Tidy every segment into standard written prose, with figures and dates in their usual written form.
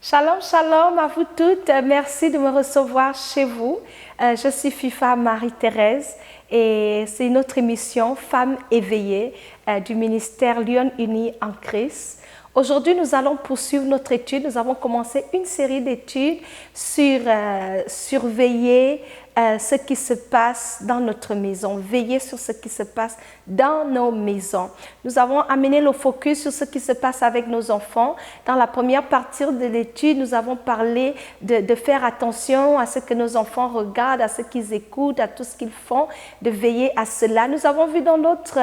Shalom, shalom à vous toutes. Merci de me recevoir chez vous. Je suis FIFA Marie-Thérèse et c'est notre émission Femmes éveillées du ministère Lyon Unis en Christ. Aujourd'hui, nous allons poursuivre notre étude. Nous avons commencé une série d'études sur surveiller ce qui se passe dans notre maison, veiller sur ce qui se passe dans nos maisons. Nous avons amené le focus sur ce qui se passe avec nos enfants. Dans la première partie de l'étude, nous avons parlé de faire attention à ce que nos enfants regardent, à ce qu'ils écoutent, à tout ce qu'ils font, de veiller à cela. Nous avons vu dans l'autre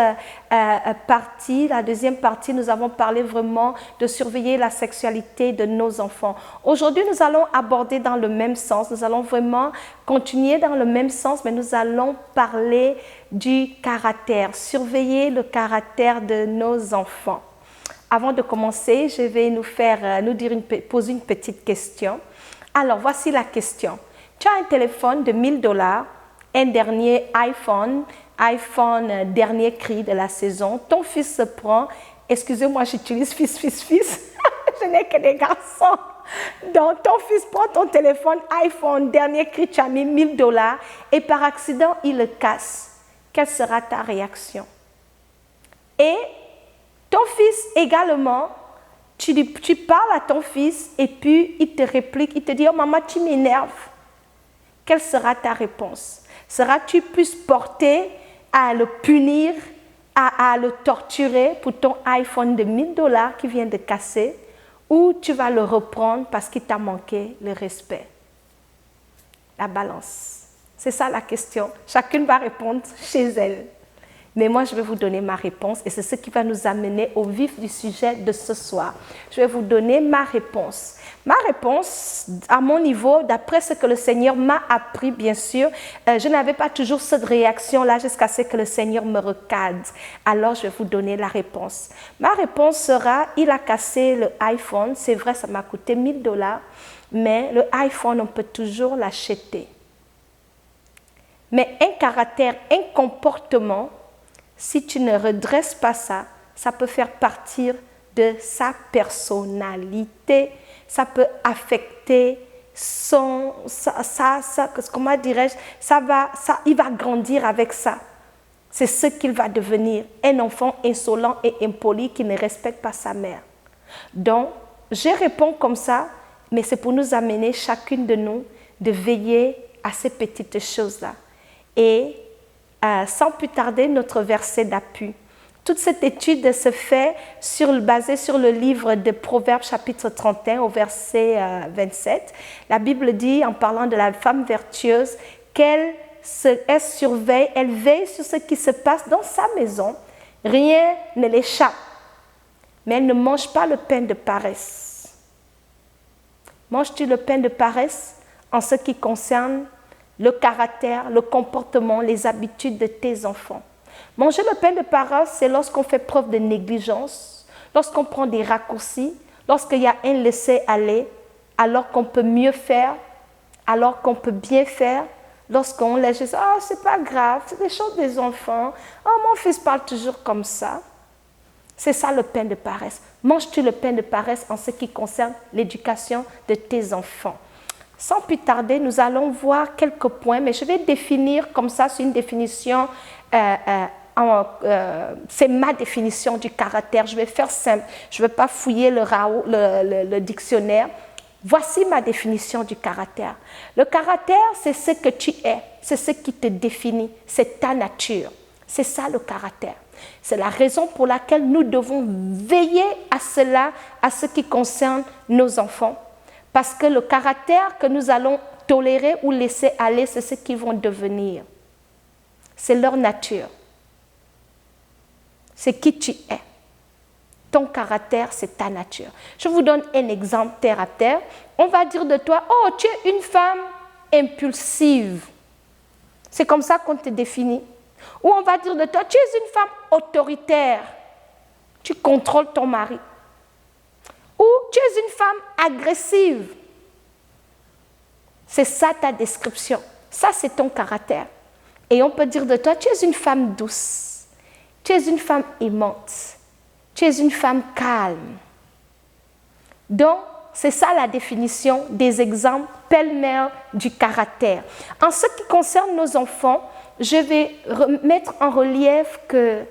partie, la deuxième partie, nous avons parlé vraiment de surveiller la sexualité de nos enfants. Aujourd'hui, nous allons aborder dans le même sens, nous allons vraiment continuer dans le même sens, mais nous allons parler du caractère, surveiller le caractère de nos enfants. Avant de commencer, je vais poser une petite question. Alors, voici la question. Tu as un téléphone de 1000 $, un dernier iPhone dernier cri de la saison. Ton fils se prend, excusez-moi, j'utilise fils, je n'ai que des garçons. Donc, ton fils prend ton téléphone iPhone, dernier cri, tu as mis 1000 $ et par accident, il le casse. Quelle sera ta réaction? Et ton fils également, tu parles à ton fils et puis il te réplique, il te dit « Oh maman, tu m'énerves ». Quelle sera ta réponse? Seras-tu plus porté à le punir, à le torturer pour ton iPhone de 1000 $ qui vient de casser? Ou tu vas le reprendre parce qu'il t'a manqué le respect? La balance. C'est ça la question. Chacune va répondre chez elle. Mais moi, je vais vous donner ma réponse et c'est ce qui va nous amener au vif du sujet de ce soir. Je vais vous donner ma réponse. Ma réponse, à mon niveau, d'après ce que le Seigneur m'a appris, bien sûr, je n'avais pas toujours cette réaction-là jusqu'à ce que le Seigneur me recadre. Alors, je vais vous donner la réponse. Ma réponse sera, il a cassé le iPhone. C'est vrai, ça m'a coûté 1000 $, mais le iPhone, on peut toujours l'acheter. Mais un caractère, un comportement, si tu ne redresses pas ça, ça peut faire partir de sa personnalité. Ça peut affecter comment dirais-je, il va grandir avec ça. C'est ce qu'il va devenir, un enfant insolent et impoli qui ne respecte pas sa mère. Donc, je réponds comme ça, mais c'est pour nous amener, chacune de nous, de veiller à ces petites choses-là. Et sans plus tarder, notre verset d'appui. Toute cette étude se fait basée sur le livre de Proverbes chapitre 31 au verset 27. La Bible dit, en parlant de la femme vertueuse, qu'elle surveille, elle veille sur ce qui se passe dans sa maison. Rien ne l'échappe. Mais elle ne mange pas le pain de paresse. Manges-tu le pain de paresse en ce qui concerne le caractère, le comportement, les habitudes de tes enfants? Manger le pain de paresse, c'est lorsqu'on fait preuve de négligence, lorsqu'on prend des raccourcis, lorsqu'il y a un laisser-aller, alors qu'on peut mieux faire, alors qu'on peut bien faire, lorsqu'on laisse juste « Ah, c'est pas grave, c'est des choses des enfants. Oh, mon fils parle toujours comme ça. » C'est ça le pain de paresse. Manges-tu le pain de paresse en ce qui concerne l'éducation de tes enfants? Sans plus tarder, nous allons voir quelques points, mais je vais définir comme ça, c'est une définition, c'est ma définition du caractère. Je vais faire simple, je ne vais pas fouiller le dictionnaire. Voici ma définition du caractère. Le caractère, c'est ce que tu es, c'est ce qui te définit, c'est ta nature. C'est ça le caractère. C'est la raison pour laquelle nous devons veiller à cela, à ce qui concerne nos enfants. Parce que le caractère que nous allons tolérer ou laisser aller, c'est ce qu'ils vont devenir. C'est leur nature. C'est qui tu es. Ton caractère, c'est ta nature. Je vous donne un exemple terre à terre. On va dire de toi, oh, tu es une femme impulsive. C'est comme ça qu'on te définit. Ou on va dire de toi, tu es une femme autoritaire. Tu contrôles ton mari. Ou tu es une femme agressive. C'est ça ta description. Ça, c'est ton caractère. Et on peut dire de toi, tu es une femme douce. Tu es une femme aimante. Tu es une femme calme. Donc, c'est ça la définition des exemples pêle-mêle du caractère. En ce qui concerne nos enfants, je vais mettre en relief que,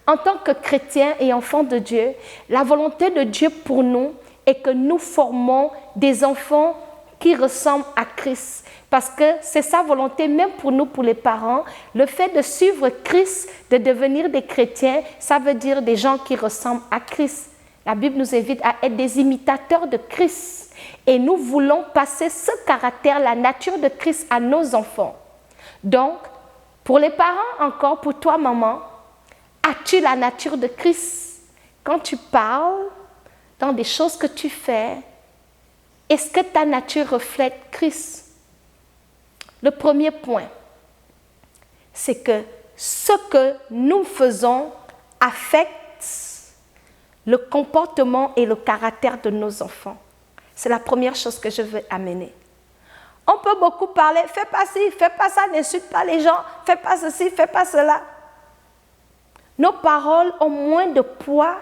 en tant que chrétiens et enfants de Dieu, la volonté de Dieu pour nous est que nous formons des enfants qui ressemblent à Christ. Parce que c'est sa volonté, même pour nous, pour les parents, le fait de suivre Christ, de devenir des chrétiens, ça veut dire des gens qui ressemblent à Christ. La Bible nous invite à être des imitateurs de Christ. Et nous voulons passer ce caractère, la nature de Christ à nos enfants. Donc, pour les parents encore, pour toi, maman, as-tu la nature de Christ? Quand tu parles, dans des choses que tu fais, est-ce que ta nature reflète Christ? Le premier point, c'est que ce que nous faisons affecte le comportement et le caractère de nos enfants. C'est la première chose que je veux amener. On peut beaucoup parler, fais pas ci, fais pas ça, n'insulte pas les gens, fais pas ceci, fais pas cela. Nos paroles ont moins de poids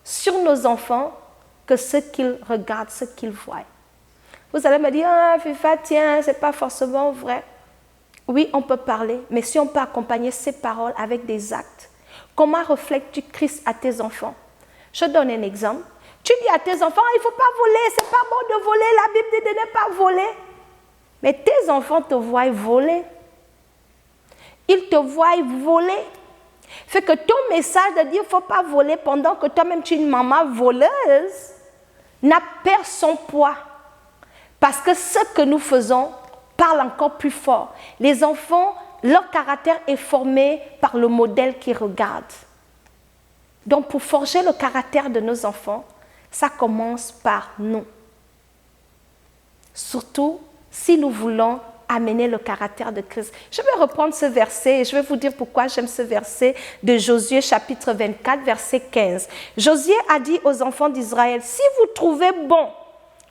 sur nos enfants que ce qu'ils regardent, ce qu'ils voient. Vous allez me dire, ah, Fifa, tiens, ce n'est pas forcément vrai. Oui, on peut parler, mais si on peut accompagner ces paroles avec des actes, comment reflètes-tu Christ à tes enfants? Je donne un exemple. Tu dis à tes enfants, il ne faut pas voler, ce n'est pas bon de voler, la Bible dit de ne pas voler. Mais tes enfants te voient voler. Ils te voient voler. Fait que ton message de dire, il ne faut pas voler pendant que toi-même tu es une maman voleuse, n'a perdu son poids. Parce que ce que nous faisons parle encore plus fort. Les enfants, leur caractère est formé par le modèle qu'ils regardent. Donc, pour forger le caractère de nos enfants, ça commence par nous. Surtout si nous voulons amener le caractère de Christ. Je vais reprendre ce verset et je vais vous dire pourquoi j'aime ce verset de Josué chapitre 24, verset 15. Josué a dit aux enfants d'Israël, si vous trouvez bon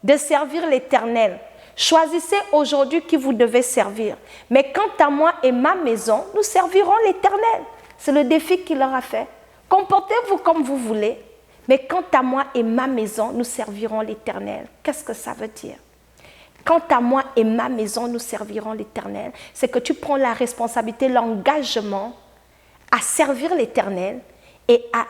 de servir l'Éternel, choisissez aujourd'hui qui vous devez servir. Mais quant à moi et ma maison, nous servirons l'Éternel. C'est le défi qu'il leur a fait. Comportez-vous comme vous voulez, mais quant à moi et ma maison, nous servirons l'Éternel. Qu'est-ce que ça veut dire? Quant à moi et ma maison, nous servirons l'Éternel. C'est que tu prends la responsabilité, l'engagement à servir l'Éternel et à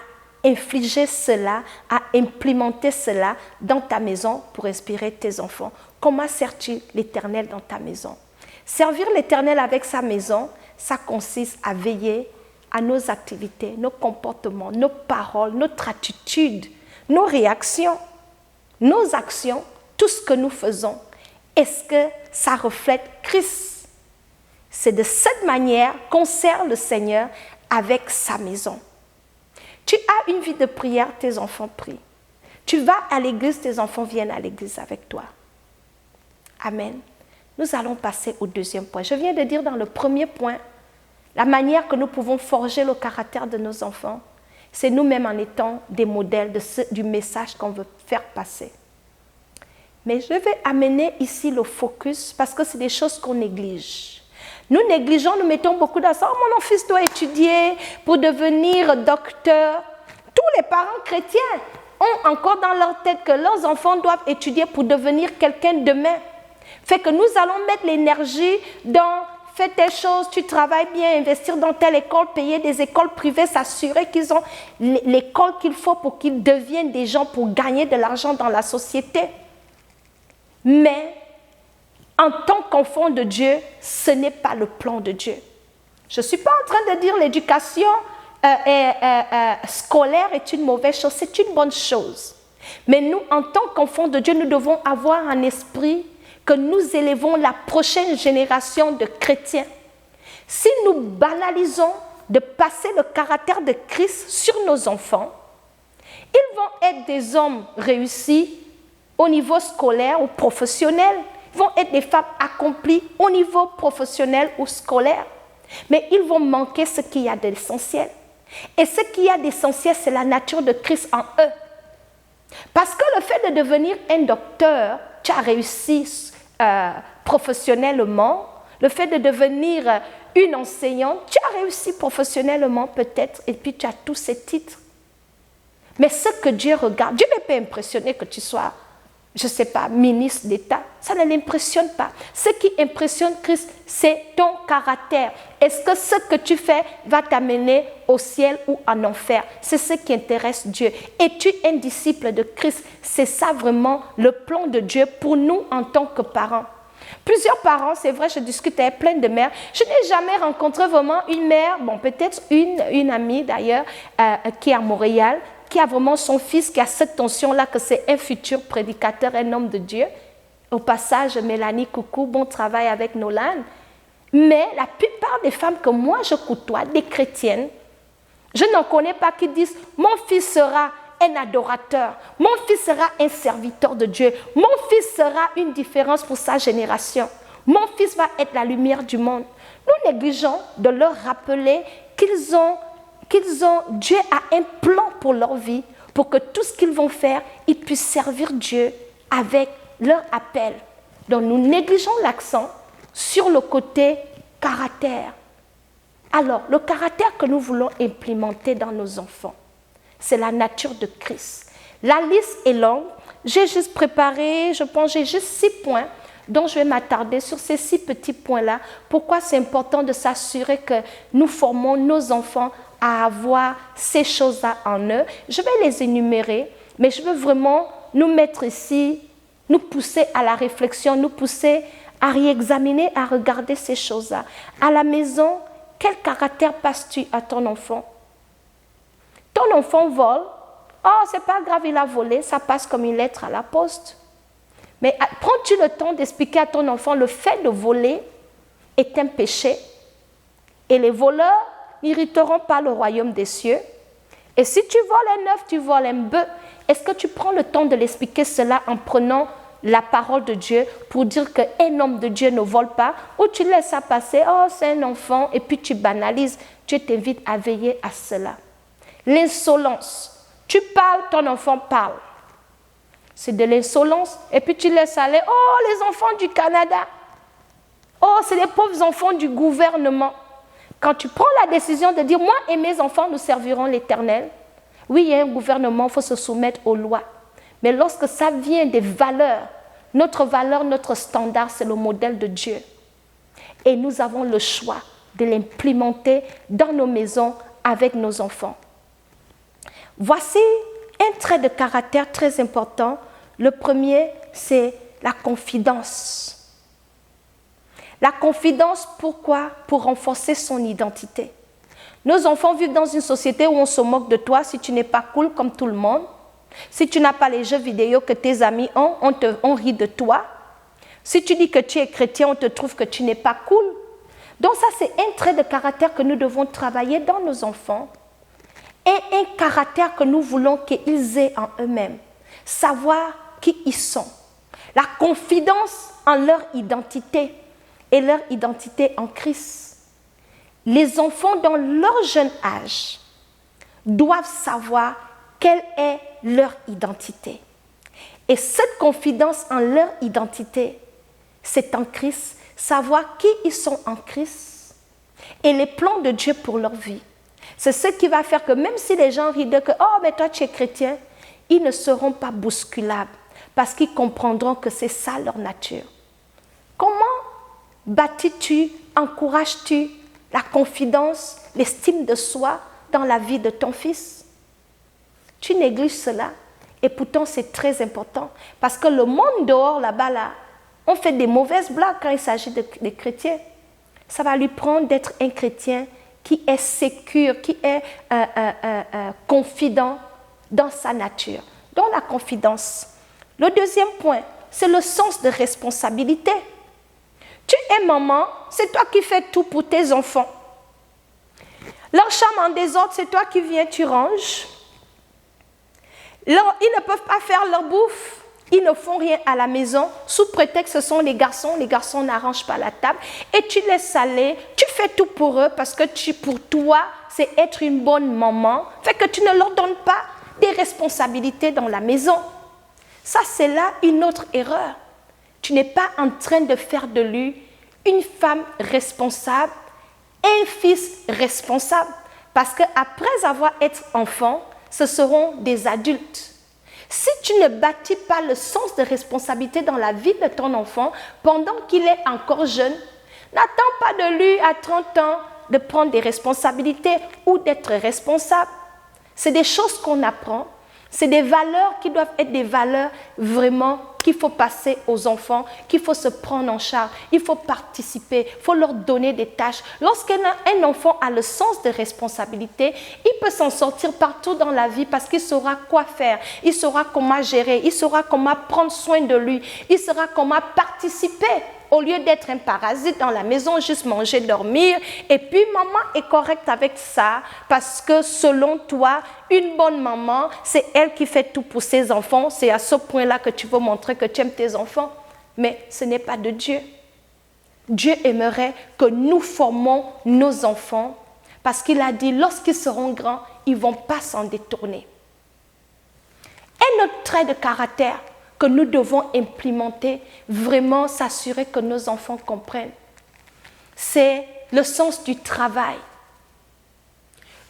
infliger cela, à implémenter cela dans ta maison pour inspirer tes enfants. Comment sers-tu l'Éternel dans ta maison? Servir l'Éternel avec sa maison, ça consiste à veiller à nos activités, nos comportements, nos paroles, notre attitude, nos réactions, nos actions, tout ce que nous faisons. Est-ce que ça reflète Christ? C'est de cette manière qu'on sert le Seigneur avec sa maison. Tu as une vie de prière, tes enfants prient. Tu vas à l'église, tes enfants viennent à l'église avec toi. Amen. Nous allons passer au deuxième point. Je viens de dire dans le premier point, la manière que nous pouvons forger le caractère de nos enfants, c'est nous-mêmes en étant des modèles du message qu'on veut faire passer. Mais je vais amener ici le focus parce que c'est des choses qu'on néglige. Nous négligeons, nous mettons beaucoup d'accent. Oh, mon fils doit étudier pour devenir docteur. Tous les parents chrétiens ont encore dans leur tête que leurs enfants doivent étudier pour devenir quelqu'un demain. Fait que nous allons mettre l'énergie dans fais telle chose, tu travailles bien, investir dans telle école, payer des écoles privées, s'assurer qu'ils ont l'école qu'il faut pour qu'ils deviennent des gens pour gagner de l'argent dans la société. Mais en tant qu'enfant de Dieu, ce n'est pas le plan de Dieu. Je ne suis pas en train de dire l'éducation scolaire est une mauvaise chose, c'est une bonne chose. Mais nous, en tant qu'enfants de Dieu, nous devons avoir un esprit que nous élevons la prochaine génération de chrétiens. Si nous banalisons de passer le caractère de Christ sur nos enfants, ils vont être des hommes réussis au niveau scolaire ou professionnel. Ils vont être des femmes accomplies au niveau professionnel ou scolaire. Mais ils vont manquer ce qu'il y a d'essentiel. Et ce qu'il y a d'essentiel, c'est la nature de Christ en eux. Parce que le fait de devenir un docteur, tu as réussi professionnellement. Le fait de devenir une enseignante, tu as réussi professionnellement peut-être, et puis tu as tous ces titres. Mais ce que Dieu regarde, Dieu n'est pas impressionné que tu sois je ne sais pas, ministre d'État, ça ne l'impressionne pas. Ce qui impressionne Christ, c'est ton caractère. Est-ce que ce que tu fais va t'amener au ciel ou en enfer? C'est ce qui intéresse Dieu. Es-tu un disciple de Christ? C'est ça vraiment le plan de Dieu pour nous en tant que parents. Plusieurs parents, c'est vrai, je discute avec plein de mères. Je n'ai jamais rencontré vraiment une mère, bon peut-être une amie d'ailleurs, qui est à Montréal, qui a vraiment son fils, qui a cette tension-là que c'est un futur prédicateur, un homme de Dieu. Au passage, Mélanie, coucou, bon travail avec Nolan. Mais la plupart des femmes que moi je côtoie, des chrétiennes, je n'en connais pas qui disent « mon fils sera un adorateur, mon fils sera un serviteur de Dieu, mon fils sera une différence pour sa génération, mon fils va être la lumière du monde ». Nous négligeons de leur rappeler Dieu a un plan pour leur vie, pour que tout ce qu'ils vont faire, ils puissent servir Dieu avec leur appel. Donc nous négligeons l'accent sur le côté caractère. Alors, le caractère que nous voulons implémenter dans nos enfants, c'est la nature de Christ. La liste est longue. J'ai juste préparé, je pense, j'ai juste 6 points dont je vais m'attarder sur ces 6 petits points-là. Pourquoi c'est important de s'assurer que nous formons nos enfants à avoir ces choses-là en eux. Je vais les énumérer, mais je veux vraiment nous mettre ici, nous pousser à la réflexion, nous pousser à réexaminer, à regarder ces choses-là. À la maison, quel caractère passes-tu à ton enfant? Ton enfant vole, oh, c'est pas grave, il a volé, ça passe comme une lettre à la poste. Mais prends-tu le temps d'expliquer à ton enfant le fait de voler est un péché et les voleurs n'hériteront pas le royaume des cieux. Et si tu voles un œuf, tu voles un bœuf. Est-ce que tu prends le temps de l'expliquer cela en prenant la parole de Dieu pour dire qu'un homme de Dieu ne vole pas, ou tu laisses ça passer, oh c'est un enfant, et puis tu banalises. Dieu t'invite à veiller à cela. L'insolence. Tu parles, ton enfant parle. C'est de l'insolence, et puis tu laisses aller, oh les enfants du Canada, oh c'est les pauvres enfants du gouvernement. Quand tu prends la décision de dire, moi et mes enfants, nous servirons l'Éternel, oui, il y a un gouvernement, il faut se soumettre aux lois. Mais lorsque ça vient des valeurs, notre standard, c'est le modèle de Dieu. Et nous avons le choix de l'implémenter dans nos maisons avec nos enfants. Voici un trait de caractère très important. Le premier, c'est la confidence. La confidence, pourquoi? Pour renforcer son identité. Nos enfants vivent dans une société où on se moque de toi si tu n'es pas cool comme tout le monde. Si tu n'as pas les jeux vidéo que tes amis ont, on rit de toi. Si tu dis que tu es chrétien, on te trouve que tu n'es pas cool. Donc ça, c'est un trait de caractère que nous devons travailler dans nos enfants et un caractère que nous voulons qu'ils aient en eux-mêmes. Savoir qui ils sont. La confidence en leur identité et leur identité en Christ. Les enfants dans leur jeune âge doivent savoir quelle est leur identité. Et cette confidence en leur identité, c'est en Christ, savoir qui ils sont en Christ et les plans de Dieu pour leur vie. C'est ce qui va faire que même si les gens rient de que « Oh, mais toi tu es chrétien », ils ne seront pas bousculables parce qu'ils comprendront que c'est ça leur nature. Comment bâtis-tu, encourages-tu la confidence, l'estime de soi dans la vie de ton fils? Tu négliges cela et pourtant c'est très important parce que le monde dehors là-bas, là, on fait des mauvaises blagues quand il s'agit de chrétiens. Ça va lui prendre d'être un chrétien qui est sécure, qui est confident dans sa nature, dans la confidence. Le deuxième point, c'est le sens de responsabilité. Tu es maman, c'est toi qui fais tout pour tes enfants. Leur chambre en désordre, c'est toi qui viens, tu ranges. Ils ne peuvent pas faire leur bouffe. Ils ne font rien à la maison. Sous prétexte que ce sont les garçons n'arrangent pas la table. Et tu laisses aller, tu fais tout pour eux parce que pour toi, c'est être une bonne maman. Fait que tu ne leur donnes pas des responsabilités dans la maison. Ça, c'est là une autre erreur. Tu n'es pas en train de faire de lui une femme responsable, un fils responsable. Parce qu'après avoir été enfant, ce seront des adultes. Si tu ne bâtis pas le sens de responsabilité dans la vie de ton enfant pendant qu'il est encore jeune, n'attends pas de lui à 30 ans de prendre des responsabilités ou d'être responsable. C'est des choses qu'on apprend. C'est des valeurs qui doivent être des valeurs vraiment qu'il faut passer aux enfants, qu'il faut se prendre en charge, il faut participer, il faut leur donner des tâches. Lorsqu'un enfant a le sens de responsabilité, il peut s'en sortir partout dans la vie parce qu'il saura quoi faire, il saura comment gérer, il saura comment prendre soin de lui, il saura comment participer. Au lieu d'être un parasite dans la maison, juste manger, dormir, et puis maman est correcte avec ça, parce que selon toi, une bonne maman, c'est elle qui fait tout pour ses enfants. C'est à ce point-là que tu veux montrer que tu aimes tes enfants. Mais ce n'est pas de Dieu. Dieu aimerait que nous formons nos enfants, parce qu'il a dit, lorsqu'ils seront grands, ils ne vont pas s'en détourner. Un autre trait de caractère que nous devons implémenter, vraiment s'assurer que nos enfants comprennent, c'est le sens du travail.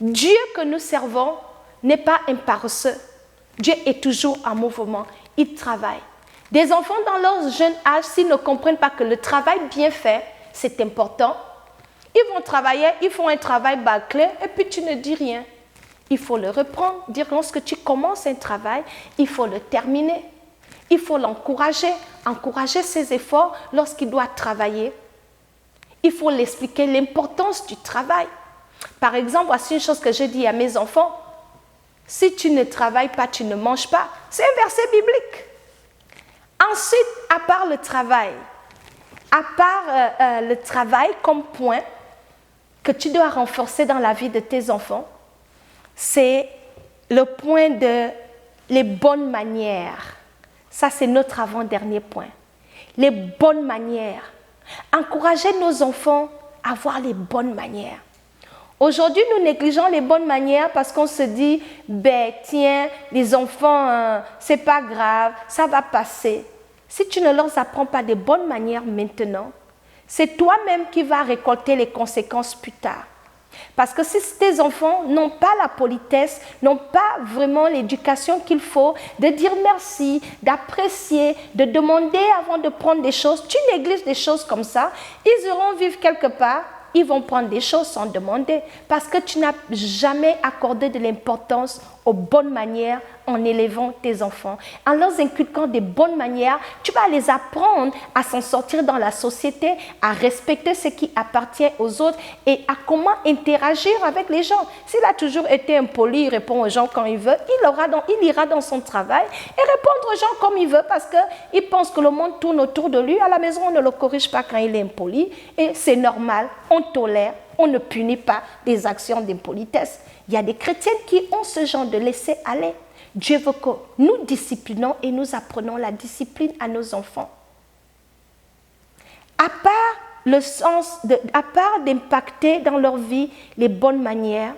Dieu que nous servons n'est pas un paresseux. Dieu est toujours en mouvement, il travaille. Des enfants dans leur jeune âge, s'ils ne comprennent pas que le travail bien fait, c'est important, ils vont travailler, ils font un travail bâclé et puis tu ne dis rien. Il faut le reprendre, dire lorsque tu commences un travail, il faut le terminer. Il faut l'encourager, encourager ses efforts lorsqu'il doit travailler. Il faut l'expliquer l'importance du travail. Par exemple, voici une chose que je dis à mes enfants. Si tu ne travailles pas, tu ne manges pas. C'est un verset biblique. Ensuite, à part le travail comme point que tu dois renforcer dans la vie de tes enfants, c'est le point de les bonnes manières. Ça, c'est notre avant-dernier point. Les bonnes manières. Encourager nos enfants à avoir les bonnes manières. Aujourd'hui, nous négligeons les bonnes manières parce qu'on se dit, ben tiens, les enfants, c'est pas grave, ça va passer. Si tu ne leur apprends pas des bonnes manières maintenant, c'est toi-même qui vas récolter les conséquences plus tard. Parce que si tes enfants n'ont pas la politesse, n'ont pas vraiment l'éducation qu'il faut, de dire merci, d'apprécier, de demander avant de prendre des choses, tu négliges des choses comme ça, ils iront vivre quelque part, ils vont prendre des choses sans demander. Parce que tu n'as jamais accordé de l'importance aux bonnes manières en élevant tes enfants. En leur inculquant des bonnes manières, tu vas les apprendre à s'en sortir dans la société, à respecter ce qui appartient aux autres et à comment interagir avec les gens. S'il a toujours été impoli, il répond aux gens quand il veut, il ira dans son travail et répondre aux gens comme il veut parce qu'il pense que le monde tourne autour de lui. À la maison, on ne le corrige pas quand il est impoli et c'est normal, on tolère, on ne punit pas des actions d'impolitesse. Il y a des chrétiens qui ont ce genre de laisser-aller. Dieu veut que nous disciplinons et nous apprenons la discipline à nos enfants. À part d'impacter dans leur vie les bonnes manières,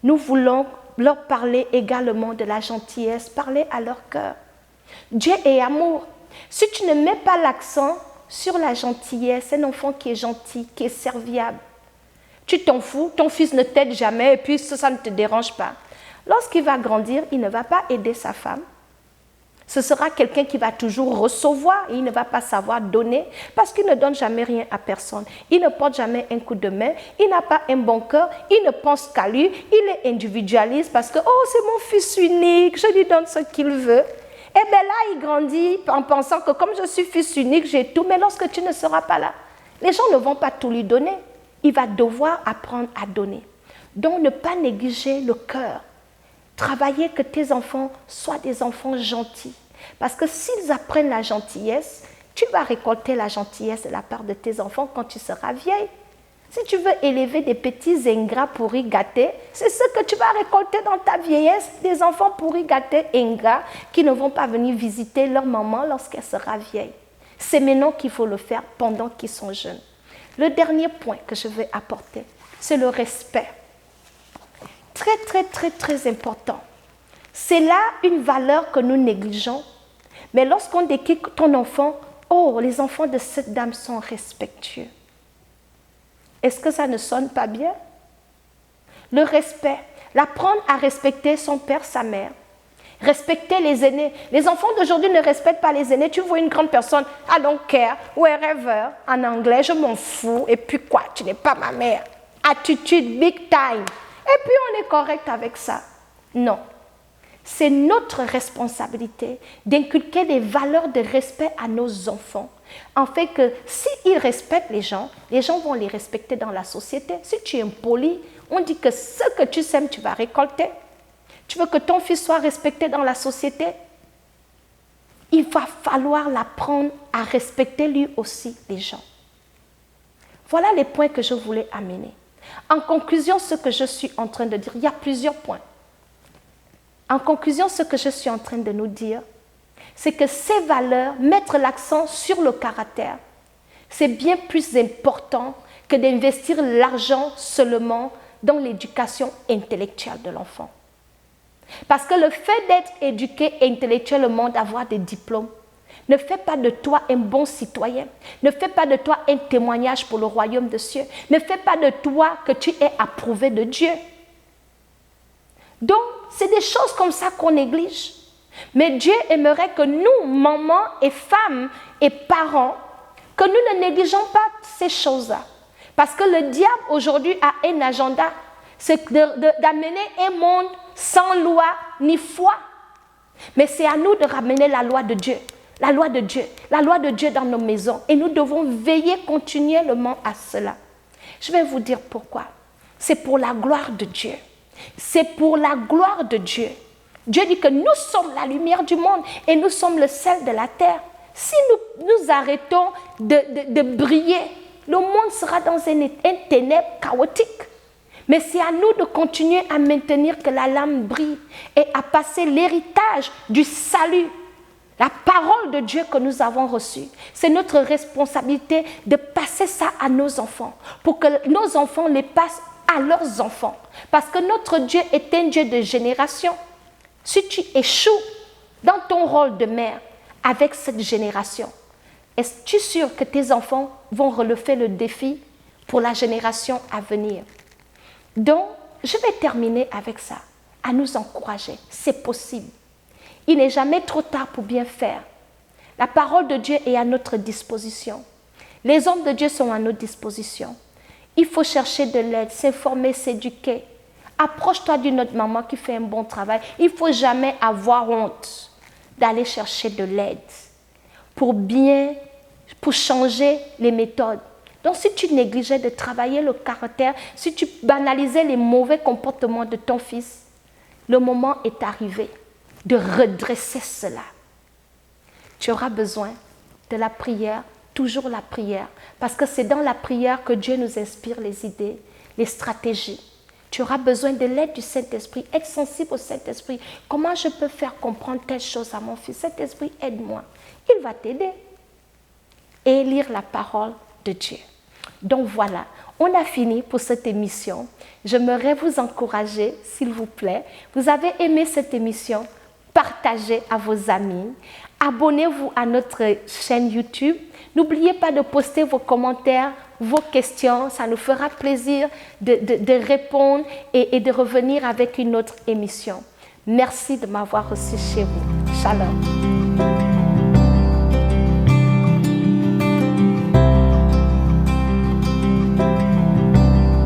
nous voulons leur parler également de la gentillesse, parler à leur cœur. Dieu est amour. Si tu ne mets pas l'accent sur la gentillesse, un enfant qui est gentil, qui est serviable, tu t'en fous, ton fils ne t'aide jamais et puis ça ne te dérange pas. Lorsqu'il va grandir, il ne va pas aider sa femme. Ce sera quelqu'un qui va toujours recevoir et il ne va pas savoir donner parce qu'il ne donne jamais rien à personne. Il ne porte jamais un coup de main, il n'a pas un bon cœur, il ne pense qu'à lui, il est individualiste parce que « Oh, c'est mon fils unique, je lui donne ce qu'il veut ». Et bien là, il grandit en pensant que comme je suis fils unique, j'ai tout. Mais lorsque tu ne seras pas là, les gens ne vont pas tout lui donner. Il va devoir apprendre à donner. Donc, ne pas négliger le cœur. Travailler que tes enfants soient des enfants gentils. Parce que s'ils apprennent la gentillesse, tu vas récolter la gentillesse de la part de tes enfants quand tu seras vieille. Si tu veux élever des petits ingrats pourris gâtés, c'est ce que tu vas récolter dans ta vieillesse, des enfants pourris gâtés, ingrats, qui ne vont pas venir visiter leur maman lorsqu'elle sera vieille. C'est maintenant qu'il faut le faire pendant qu'ils sont jeunes. Le dernier point que je veux apporter, c'est le respect. Très, très, très, très important. C'est là une valeur que nous négligeons. Mais lorsqu'on décrit ton enfant, oh, les enfants de cette dame sont respectueux. Est-ce que ça ne sonne pas bien? Le respect, l'apprendre à respecter son père, sa mère. Respecter les aînés. Les enfants d'aujourd'hui ne respectent pas les aînés. Tu vois une grande personne, I don't care, wherever, en anglais, je m'en fous. Et puis quoi, tu n'es pas ma mère. Attitude big time. Et puis on est correct avec ça. Non. C'est notre responsabilité d'inculquer des valeurs de respect à nos enfants. En fait que s'ils respectent les gens vont les respecter dans la société. Si tu es impoli, on dit que ce que tu sèmes, tu vas récolter. Tu veux que ton fils soit respecté dans la société? Il va falloir l'apprendre à respecter lui aussi les gens. Voilà les points que je voulais amener. En conclusion, ce que je suis en train de dire, il y a plusieurs points. En conclusion, ce que je suis en train de nous dire, c'est que ces valeurs, mettre l'accent sur le caractère, c'est bien plus important que d'investir l'argent seulement dans l'éducation intellectuelle de l'enfant. Parce que le fait d'être éduqué intellectuellement, d'avoir des diplômes, ne fait pas de toi un bon citoyen, ne fait pas de toi un témoignage pour le royaume des cieux, ne fait pas de toi que tu es approuvé de Dieu. Donc, c'est des choses comme ça qu'on néglige. Mais Dieu aimerait que nous, mamans et femmes et parents, que nous ne négligeons pas ces choses-là. Parce que le diable aujourd'hui a un agenda, c'est d'amener un monde sans loi ni foi. Mais c'est à nous de ramener la loi de Dieu. La loi de Dieu. La loi de Dieu dans nos maisons. Et nous devons veiller continuellement à cela. Je vais vous dire pourquoi. C'est pour la gloire de Dieu. C'est pour la gloire de Dieu. Dieu dit que nous sommes la lumière du monde et nous sommes le sel de la terre. Si nous arrêtons de briller, le monde sera dans un ténèbre chaotique. Mais c'est à nous de continuer à maintenir que la lame brille et à passer l'héritage du salut, la parole de Dieu que nous avons reçue. C'est notre responsabilité de passer ça à nos enfants, pour que nos enfants les passent à leurs enfants. Parce que notre Dieu est un Dieu de génération. Si tu échoues dans ton rôle de mère avec cette génération, es-tu sûr que tes enfants vont relever le défi pour la génération à venir? Donc, je vais terminer avec ça, à nous encourager. C'est possible. Il n'est jamais trop tard pour bien faire. La parole de Dieu est à notre disposition. Les hommes de Dieu sont à notre disposition. Il faut chercher de l'aide, s'informer, s'éduquer. Approche-toi d'une autre maman qui fait un bon travail. Il ne faut jamais avoir honte d'aller chercher de l'aide pour changer les méthodes. Donc, si tu négligeais de travailler le caractère, si tu banalisais les mauvais comportements de ton fils, le moment est arrivé de redresser cela. Tu auras besoin de la prière, toujours la prière, parce que c'est dans la prière que Dieu nous inspire les idées, les stratégies. Tu auras besoin de l'aide du Saint-Esprit. Être sensible au Saint-Esprit. Comment je peux faire comprendre telle chose à mon fils? Saint-Esprit, aide-moi. Il va t'aider. Et lire la parole de Dieu. Donc voilà, on a fini pour cette émission. J'aimerais vous encourager, s'il vous plaît. Vous avez aimé cette émission? Partagez à vos amis. Abonnez-vous à notre chaîne YouTube. N'oubliez pas de poster vos commentaires, vos questions. Ça nous fera plaisir de répondre et de revenir avec une autre émission. Merci de m'avoir reçu chez vous. Shalom.